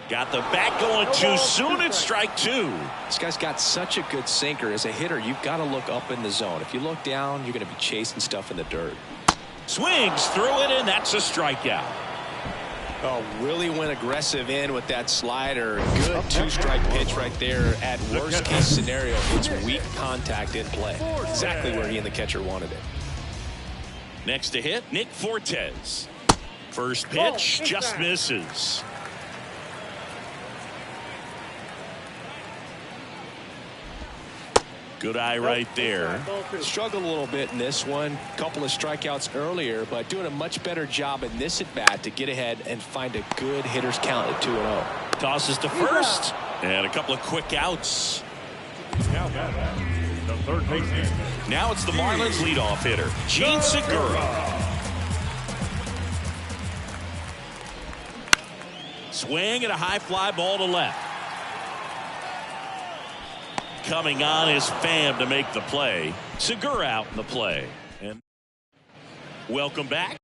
Got the bat going too soon. It's strike two. This guy's got such a good sinker. As a hitter, you've got to look up in the zone. If you look down, you're going to be chasing stuff in the dirt. Swings through it, and that's a strikeout. Oh, really went aggressive in with that slider. Good two-strike pitch right there. At worst-case scenario, it's weak contact in play. Exactly where he and the catcher wanted it. Next to hit, Nick Fortes. First pitch just misses. Good eye right there. Struggled a little bit in this one. Couple of strikeouts earlier, but doing a much better job in this at-bat to get ahead and find a good hitter's count at 2-0. Tosses to first, and a couple of quick outs. The third baseman. Now it's the Marlins leadoff hitter, Gene Segura. Swing and a high fly ball to left. Coming on is Pham to make the play. Segura out in the play. And welcome back.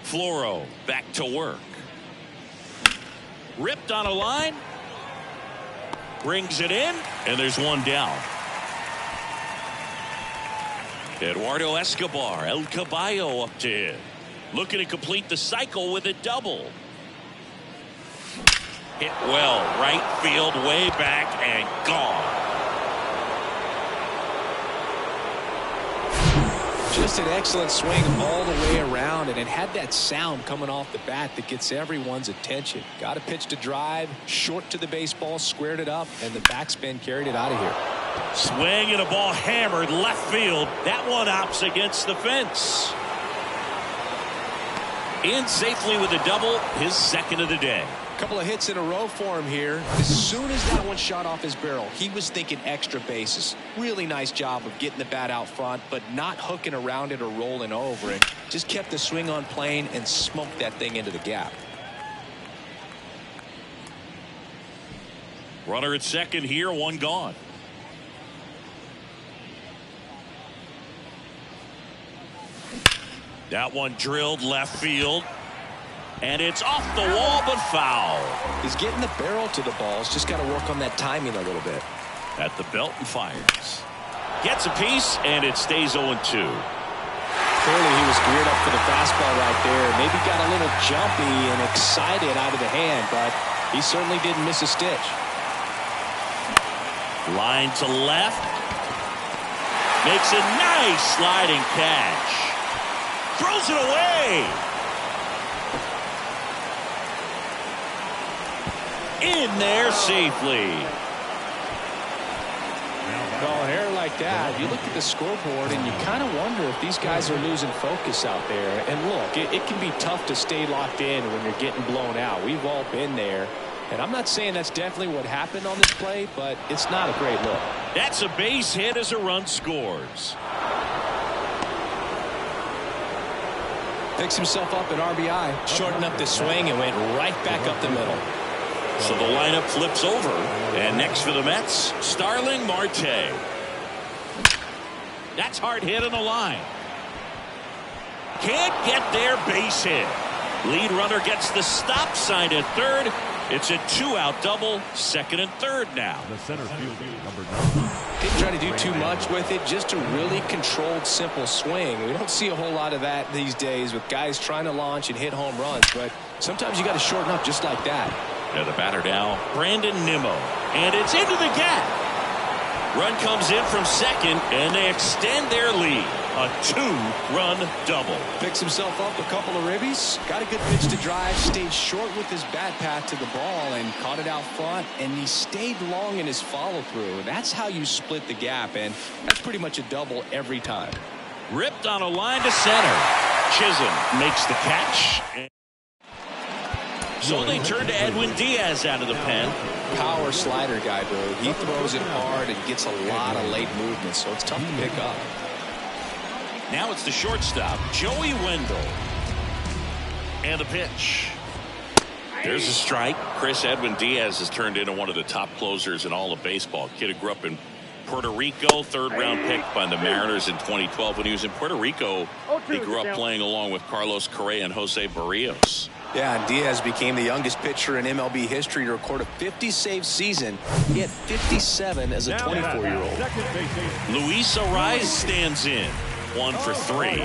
Floro back to work. Ripped on a line. Brings it in, and there's one down. Eduardo Escobar, El Caballo up to hit. Looking to complete the cycle with a double. Hit well, right field, way back, and gone. Just an excellent swing all the way around, and it had that sound coming off the bat that gets everyone's attention. Got a pitch to drive, short to the baseball, squared it up, and the backspin carried it out of here. Swing and a ball hammered left field. That one opts against the fence. In safely with a double, his second of the day. A couple of hits in a row for him here. As soon as that one shot off his barrel, he was thinking extra bases. Really nice job of getting the bat out front, but not hooking around it or rolling over it. Just kept the swing on plane and smoked that thing into the gap. Runner at second here, one gone. That one drilled left field. And it's off the wall, but foul. He's getting the barrel to the balls. Just got to work on that timing a little bit. At the belt and fires. Gets a piece, and it stays 0-2. Clearly, he was geared up for the fastball right there. Maybe got a little jumpy and excited out of the hand, but he certainly didn't miss a stitch. Line to left. Makes a nice sliding catch. Throws it away. In there safely. Well, an error like that, you look at the scoreboard and you kind of wonder if these guys are losing focus out there. And look, it can be tough to stay locked in when you're getting blown out. We've all been there. And I'm not saying that's definitely what happened on this play, but it's not a great look. That's a base hit as a run scores. Picks himself up at RBI. Shortened up the swing and went right back up the middle. So the lineup flips over. And next for the Mets, Starling Marte. That's hard hit on the line. Can't get there, base hit. Lead runner gets the stop sign at third. It's a 2-out double, second and third now. The center fielder, number 9. Didn't try to do too much with it, just a really controlled, simple swing. We don't see a whole lot of that these days with guys trying to launch and hit home runs, but sometimes you got to shorten up just like that. Yeah, the batter now, Brandon Nimmo, and it's into the gap. Run comes in from second, and they extend their lead. A 2-run double. Picks himself up a couple of ribbies. Got a good pitch to drive. Stayed short with his bat path to the ball and caught it out front. And he stayed long in his follow through. That's how you split the gap. And that's pretty much a double every time. Ripped on a line to center. Chisholm makes the catch. So they turn to Edwin Diaz out of the pen. Power slider guy, bro. He throws it hard and gets a lot of late movement. So it's tough to pick up. Now it's the shortstop, Joey Wendell. And the pitch. There's a strike. Chris, Edwin Diaz has turned into one of the top closers in all of baseball. Kid who grew up in Puerto Rico, third-round pick by the Mariners in 2012. When he was in Puerto Rico, he grew up playing along with Carlos Correa and Jose Barrios. Yeah, and Diaz became the youngest pitcher in MLB history to record a 50-save season. He had 57 as a 24-year-old. Luis Arraez stands in. 1 for 3.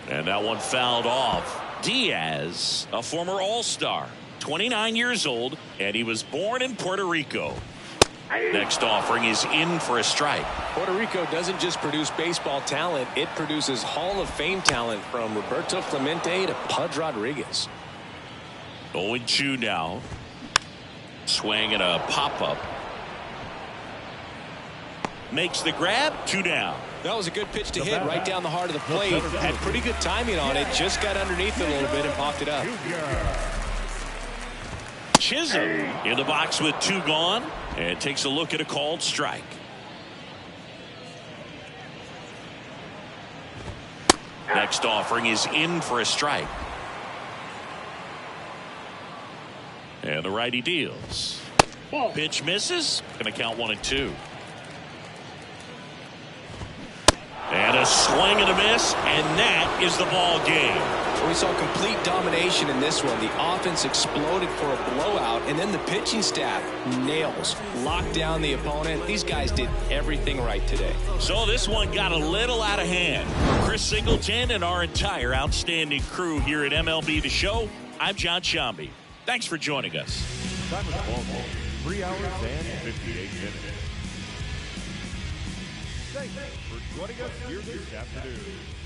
And that one fouled off. Diaz, a former All-Star, 29 years old, and he was born in Puerto Rico. Next offering is in for a strike. Puerto Rico doesn't just produce baseball talent, it produces Hall of Fame talent from Roberto Clemente to Pudge Rodriguez. 0-2 now. Swing and a pop-up. Makes the grab, 2 down. That was a good pitch to hit right down the heart of the plate. Had pretty good timing on it. Just got underneath it a little bit and popped it up. Chisholm in the box with 2 gone and takes a look at a called strike. Next offering is in for a strike. And the righty deals. Pitch misses. Going to count 1-2. And a swing and a miss, and that is the ball game. We saw complete domination in this one. The offense exploded for a blowout, and then the pitching staff nails, locked down the opponent. These guys did everything right today. So this one got a little out of hand. For Chris Singleton and our entire outstanding crew here at MLB The Show, I'm John Shambi. Thanks for joining us. Time of the ball game, 3 hours and 58 minutes. Thanks for joining us here this afternoon.